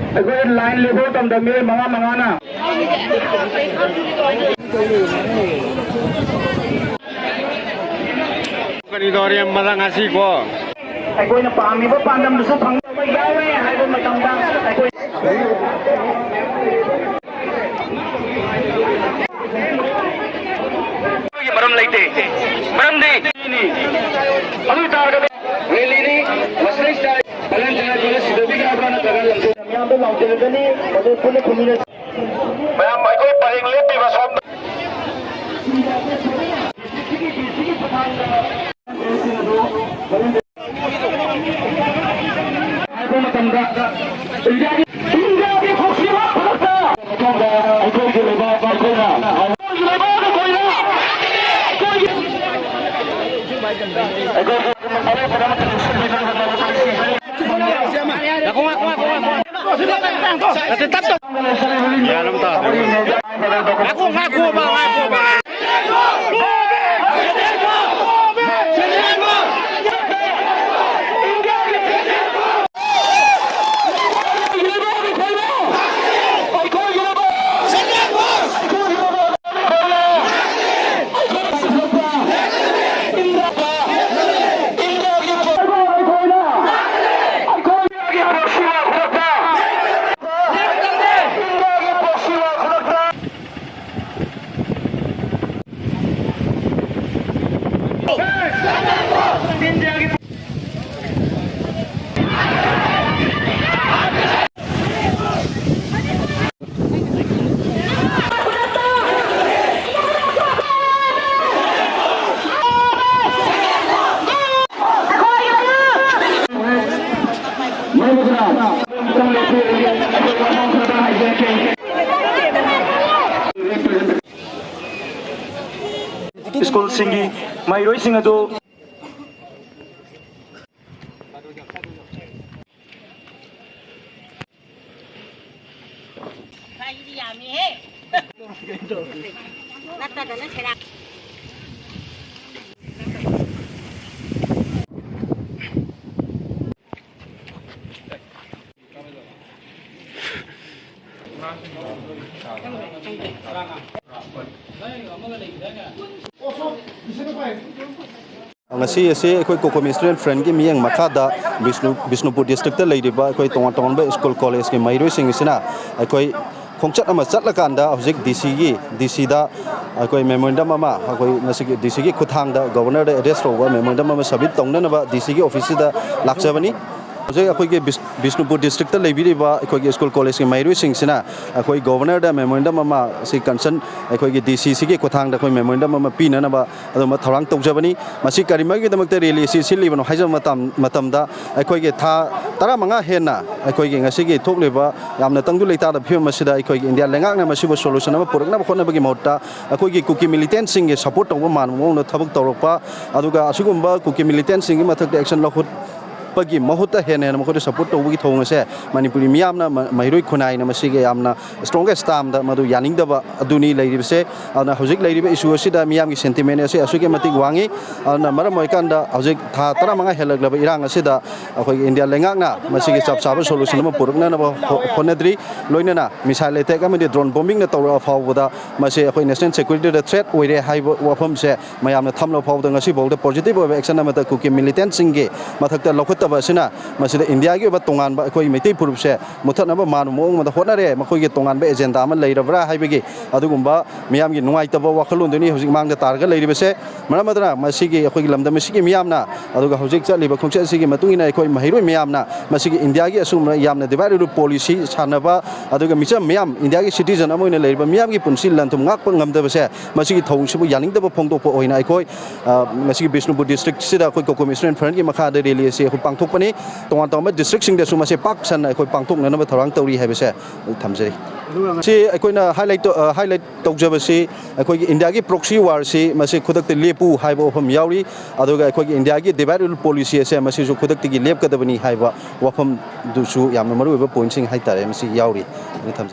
line लेबो तम दमे मंगा मंगाना कनी दौर यम मदंग आसी को अखोइना पामिबो पांदमदसु फंगबा यावे हाइबो मतमदा अखोइ मरम लेते मरम दे अनु तारगबे वेलिनी वसले स्टाइल बलन जना जुले सिदोबी का अपना तगन लंगो यहां पे माउंटेन गनी बदे पुले खुमीने मैं कोई परेंग लेते बस स्कूल सिंगी माइरोई सिंह अदो ngasi ase akhoi kokomi student friend ki miyang makhada Bishnupur district ta leiriba akhoi tonga tonga ba school college ki mairoi sing sina akhoi khongchat ama chatlakanda hojik DC da akhoi memorandum ama akhoi ngasi DC ki khuthang da governor da address roba memorandum ama submit tongna na ba DC ki office da lakchabani अखोई Bishnupur district लेबीरीबा अखोई school college की माइरुई सिंगसिना अखोई governor दा memorandum अमा सि concern अखोई DCC की कोथांग दा अखोई मेमोरेंडम अमा पीननबा अदुमा थौरांग तौजबनी मसि करिमगी दमक रेली सि सिलिबनो हाइजम मतमदा अखोई के था 15 हेना अखोई के ngasi की थोकलेबा यामना तंगदु लेता दा फिम मसिदा अखोई इंडिया लेंगाकना मसिबो सोल्यूशन अमा पुरकना खोनबगी महत्ता अखोई की कुकी मिलिटेंट सिंग के सपोर्ट तौबा मानमोंनो थबक तौरकपा अदुगा असुगुंबा कुकी मिलिटेंट सिंग की मथक एक्शन लखुत की महत्ता हेन मखोद सपोर्ट तौबगी थोंगसे मणिपुरी मियामना माइरोई खुनाइना मसिगे यामना स्ट्रॉन्गेस्ट टाइम दा मदु यानिंगदबा अदुनी लेरिबसे अना हजिक लेरिबे इशू असिदा मियामगी सेंटिमेंट असे असुगे मतिक वांगी अना मरम मोइकांदा हजिक था 15 हेलगलब इरांग असिदा अखोई इंडिया लेंगाकना मसिगे चप चाब सोल्यूशन म पुरकना नबा होनद्री लोइनना मिसाइल अटैक अमदि ड्रोन बॉम्बिंग न तौरा फावबदा मसे अखोई नेशनल सिक्योरिटी दा थ्रेट ओइरे हाइबो वफमसे मयामना थमलो फावदा ngasi बौदा पॉजिटिव एक्शन अमता कुकी मिलिटेंट सिंगे मथकता लखत इंडिया की तोान अखोई मैती फुरुब से मुथनब मान मोंग होनरे मखोई तोान एजेंडा लेरब्रा है मियाम की नुआइतब वखलों हजिक मांग तारग लेरिबसे मरम अदना मसिगी अखोई लमदम सिगी मियामना अदुगा हजिक चलिब खोंगचत सिगी मतुंगिना अखोई महिरोई मियामना मसिगी इंडिया की असुम यामना डिवाइडेड पॉलिसी सानबा अदुगा मिचम मियाम इंडिया की सिटीजन अमोइना लेरिबा मियाम की पुंसी लंथुम ngakpa ngamdabase मसिगी थौंगसिबु यानिंगदब फोंगदोप ओइना अखोई मसिगी बिष्णुपुर डिस्ट्रिक्ट सिदा अखोई कोकोमी स्टूडेंट फ्रंट की मखा दे रेली से अखोई पांगथोकपनी तोंगान तोंगा डिस्ट्रिक्ट सिंग देसु मसे पाक सन अखोई पांगथोकनब थौरांग तौरी हैबसे थमजरी से अखोइना हाईलाइट तौजबसे अखोई इंडिया की प्रॉक्सी वार से मसे खुदक लेपू हाइबो वफम यावरी अदुगा अखोई इंडिया की डिवाइडेड पॉलिसी से मसे जो खुदक की लेपकदबनी हाइबा वफम दुसु यामना मरुबे पॉइंट सिंग हाइतारे मसे यावरी